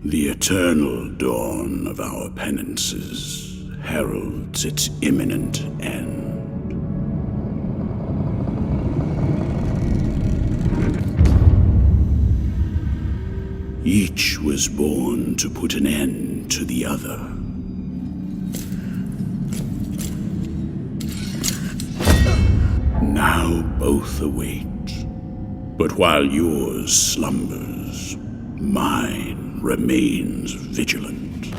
The eternal dawn of our penances heralds its imminent end. Each was born to put an end to the other. Now both await, but while yours slumbers, mine remains vigilant.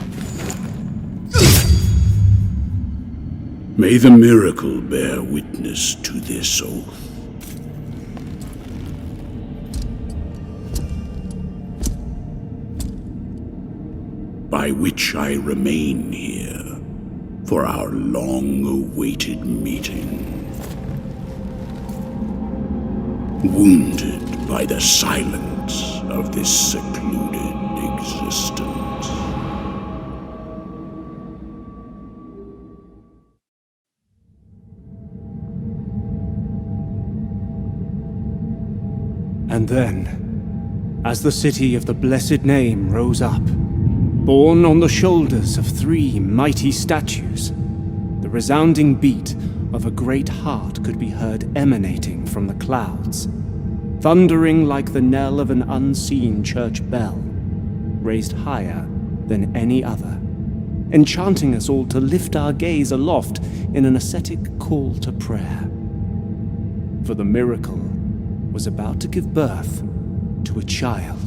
May the miracle bear witness to this oath. By which I remain here for our long-awaited meeting. Wounded by the silence of this secluded existence. And then, as the city of the blessed name rose up, borne on the shoulders of 3 mighty statues, the resounding beat of a great heart could be heard emanating from the clouds, thundering like the knell of an unseen church bell, raised higher than any other, enchanting us all to lift our gaze aloft in an ascetic call to prayer. For the miracle was about to give birth to a child.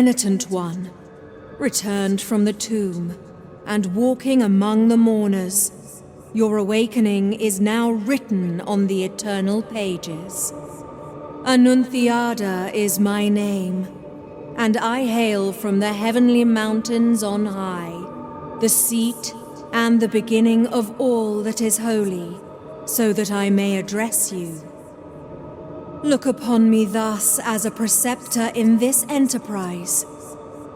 Penitent one, returned from the tomb, and walking among the mourners, your awakening is now written on the eternal pages. Annunciada is my name, and I hail from the heavenly mountains on high, the seat and the beginning of all that is holy, so that I may address you. Look upon me thus as a preceptor in this enterprise,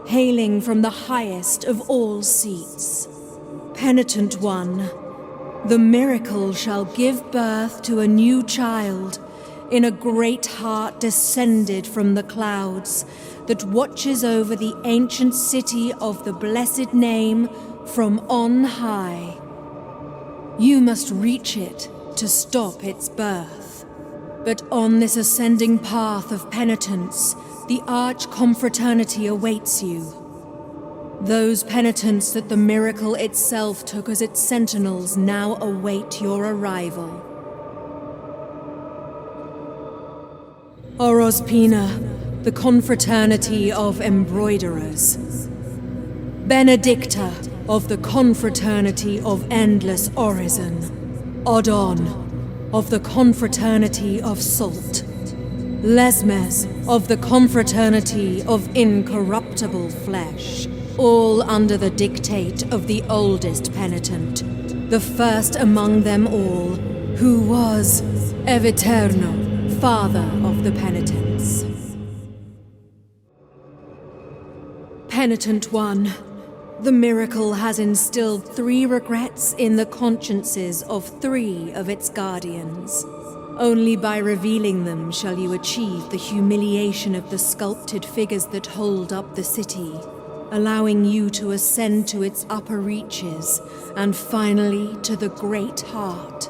hailing from the highest of all seats. Penitent one, the miracle shall give birth to a new child in a great heart descended from the clouds that watches over the ancient city of the blessed name from on high. You must reach it to stop its birth. But on this ascending path of penitence, the arch-confraternity awaits you. Those penitents that the miracle itself took as its sentinels now await your arrival. Orospina, the confraternity of embroiderers. Benedicta, of the confraternity of endless orison. Odon, of the confraternity of salt. Lesmes, of the confraternity of incorruptible flesh. All under the dictate of the oldest penitent, the first among them all, who was Eviterno, father of the penitents. Penitent one, the miracle has instilled 3 regrets in the consciences of 3 of its guardians. Only by revealing them shall you achieve the humiliation of the sculpted figures that hold up the city, allowing you to ascend to its upper reaches, and finally to the great heart.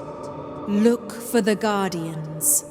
Look for the guardians.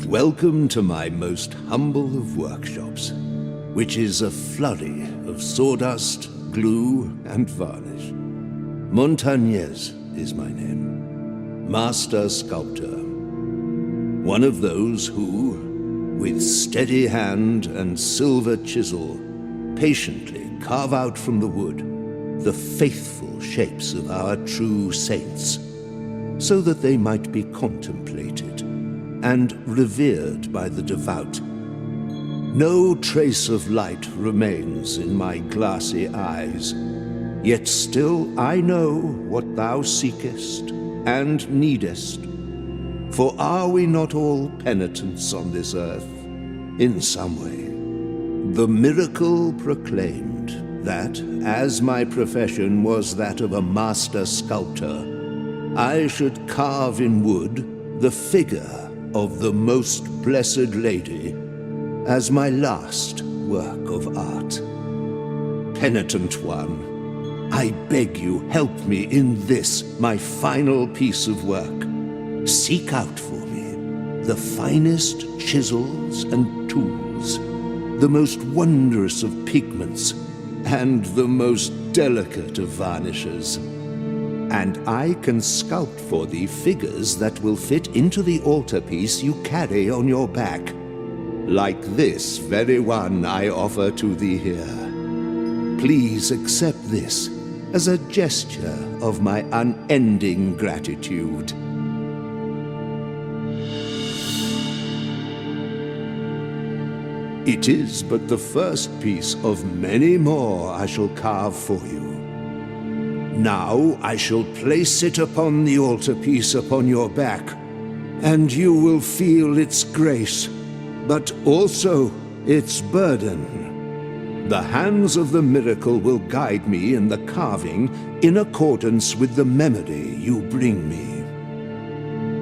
Welcome to my most humble of workshops, which is a flurry of sawdust, glue, and varnish. Montagnez is my name. Master sculptor. One of those who, with steady hand and silver chisel, patiently carve out from the wood the faithful shapes of our true saints, so that they might be contemplated and revered by the devout. No trace of light remains in my glassy eyes, yet still I know what thou seekest and needest. For are we not all penitents on this earth, in some way? The miracle proclaimed that, as my profession was that of a master sculptor, I should carve in wood the figure of the Most Blessed Lady as my last work of art. Penitent one, I beg you, help me in this, my final piece of work. Seek out for me the finest chisels and tools, the most wondrous of pigments, and the most delicate of varnishes. And I can sculpt for thee figures that will fit into the altarpiece you carry on your back, like this very one I offer to thee here. Please accept this as a gesture of my unending gratitude. It is but the first piece of many more I shall carve for you. Now I shall place it upon the altarpiece upon your back, and you will feel its grace, but also its burden. The hands of the miracle will guide me in the carving in accordance with the memory you bring me.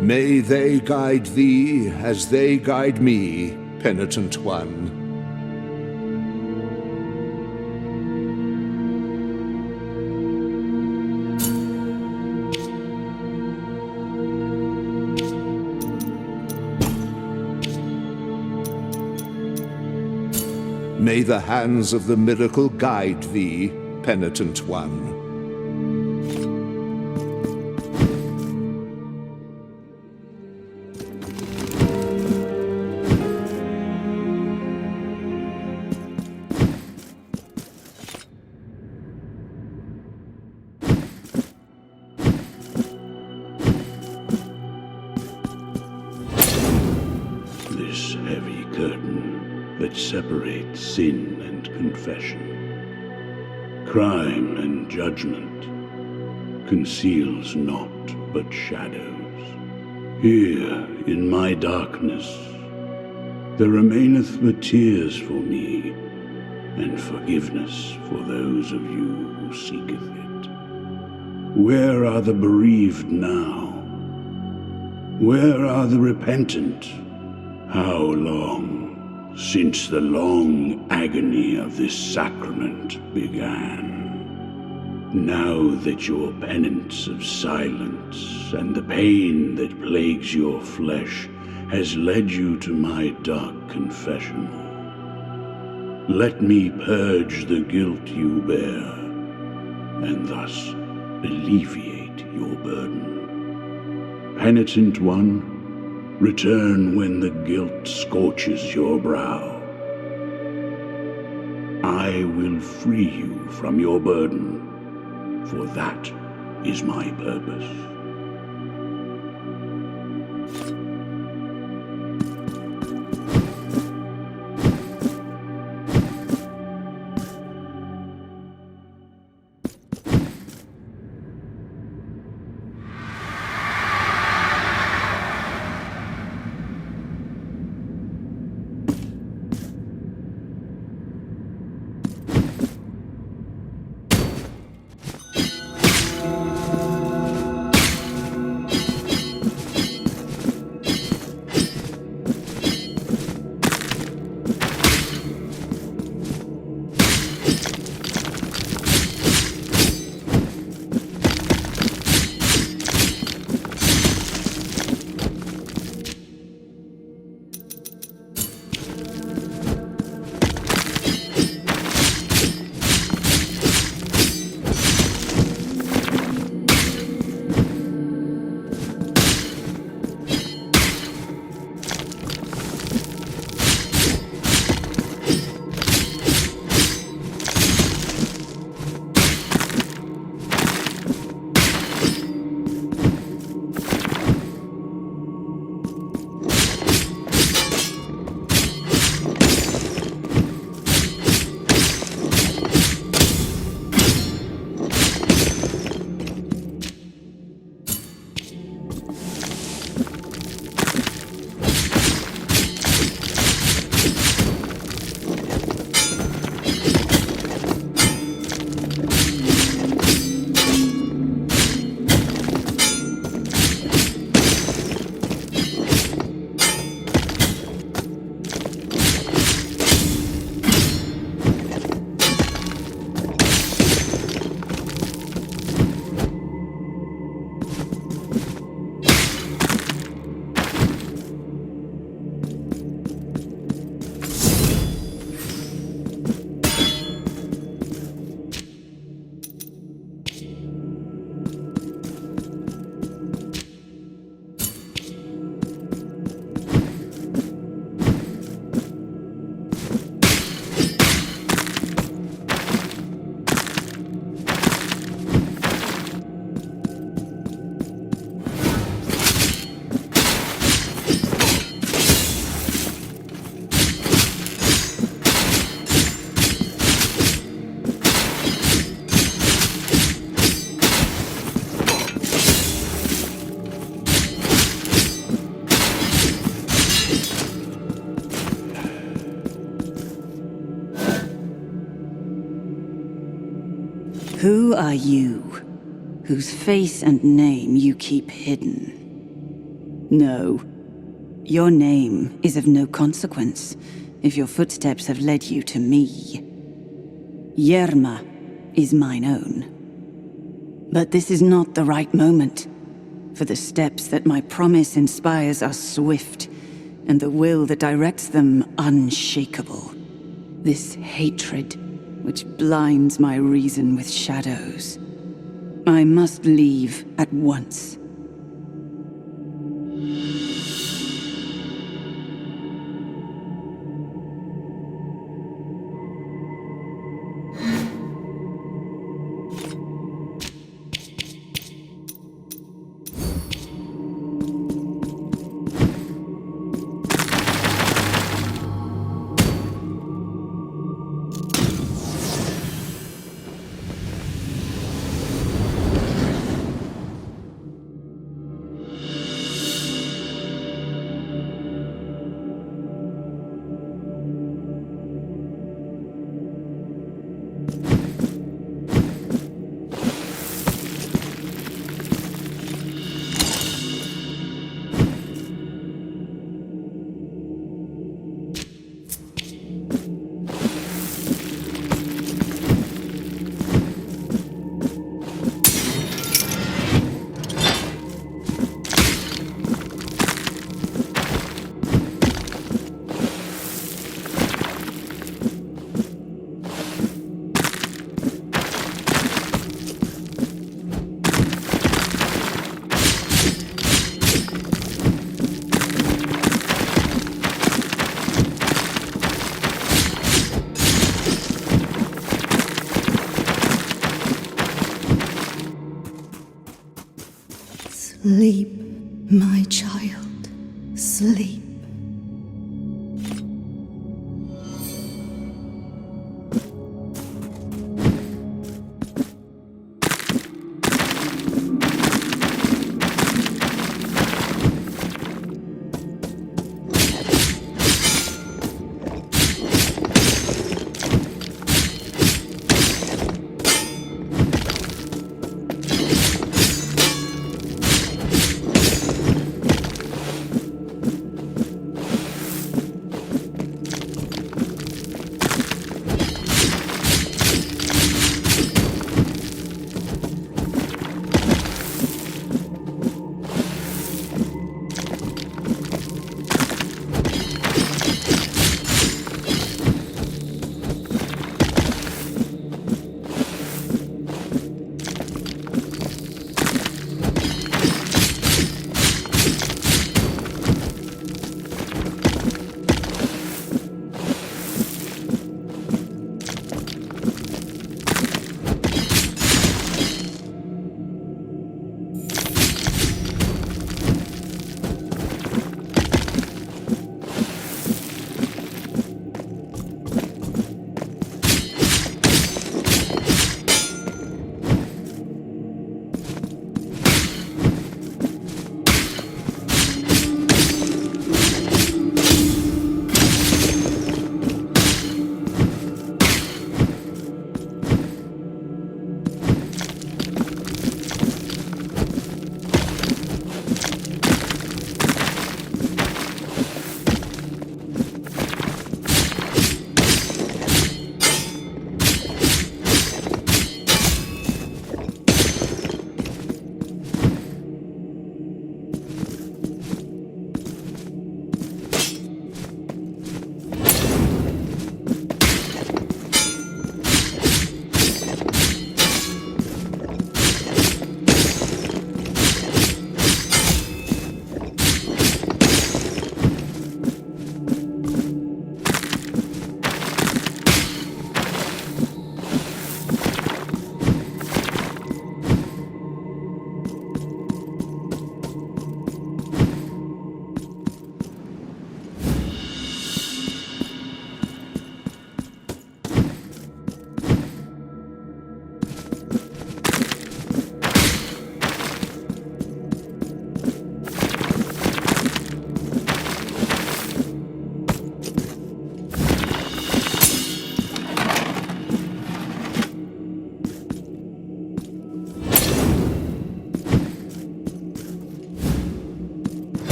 May they guide thee as they guide me, penitent one. May the hands of the miracle guide thee, penitent one. This heavy curtain that separates sin and confession, crime and judgment, conceals naught but shadows. Here, in my darkness, there remaineth but tears for me, and forgiveness for those of you who seeketh it. Where are the bereaved now? Where are the repentant? How long since the long agony of this sacrament began? Now that your penance of silence and the pain that plagues your flesh has led you to my dark confessional, let me purge the guilt you bear, and thus alleviate your burden. Penitent one, return when the guilt scorches your brow. I will free you from your burden, for that is my purpose. Who are you, whose face and name you keep hidden? No, your name is of no consequence if your footsteps have led you to me. Yerma is mine own. But this is not the right moment, for the steps that my promise inspires are swift, and the will that directs them unshakable. This hatred, which blinds my reason with shadows. I must leave at once. Sleep, my child, sleep.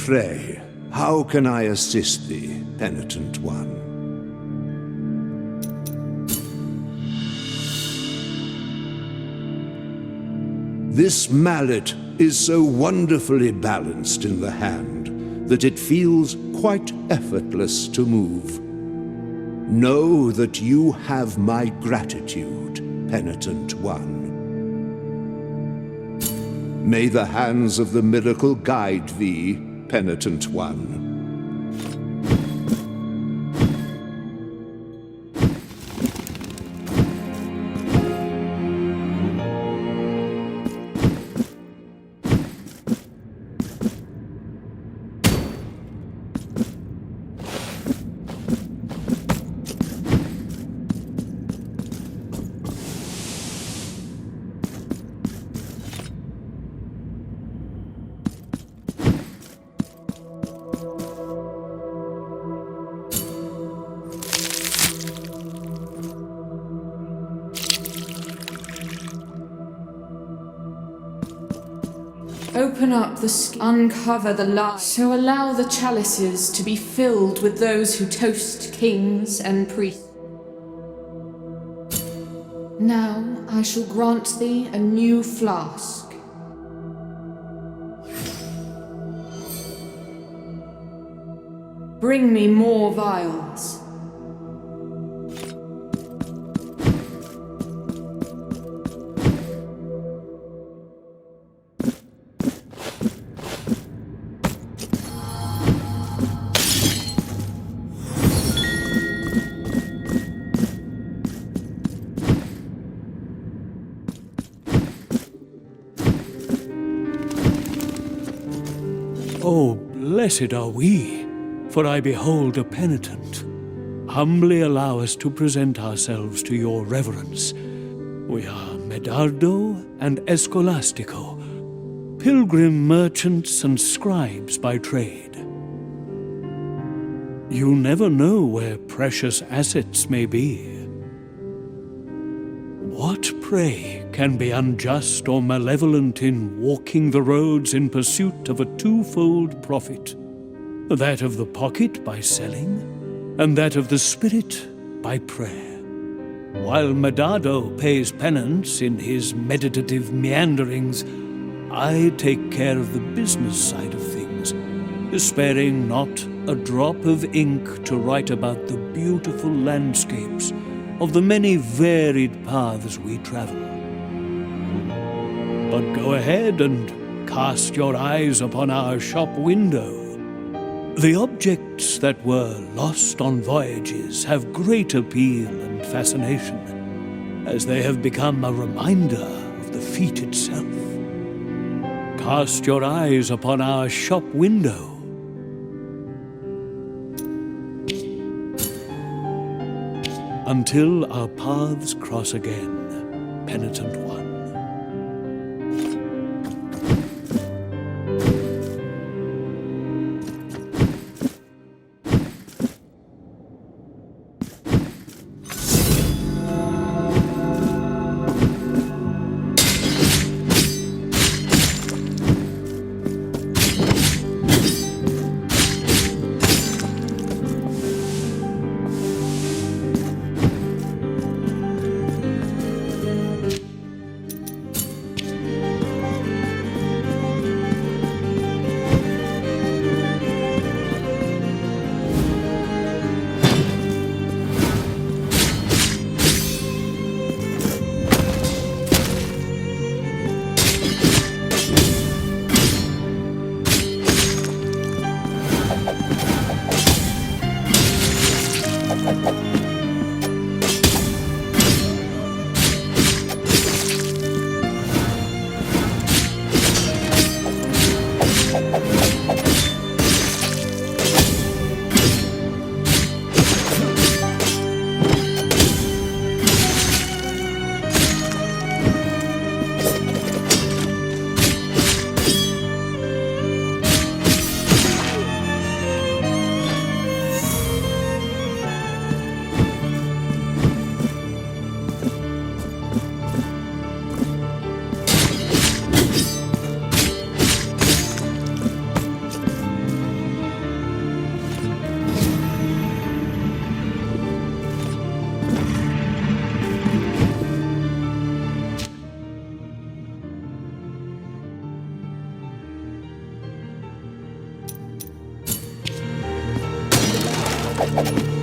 Pray, how can I assist thee, penitent one? This mallet is so wonderfully balanced in the hand that it feels quite effortless to move. Know that you have my gratitude, penitent one. May the hands of the miracle guide thee, penitent one. Open up uncover the light, so allow the chalices to be filled with those who toast kings and priests. Now I shall grant thee a new flask. Bring me more vials. Oh, blessed are we, for I behold a penitent. Humbly allow us to present ourselves to your reverence. We are Medardo and Escolastico, pilgrim merchants and scribes by trade. You never know where precious assets may be. What, pray, can be unjust or malevolent in walking the roads in pursuit of a twofold profit? That of the pocket by selling, and that of the spirit by prayer. While Medardo pays penance in his meditative meanderings, I take care of the business side of things, sparing not a drop of ink to write about the beautiful landscapes of the many varied paths we travel. But go ahead and cast your eyes upon our shop window. The objects that were lost on voyages have great appeal and fascination, as they have become a reminder of the feat itself. Cast your eyes upon our shop window. Until our paths cross again, penitent one. Bagian.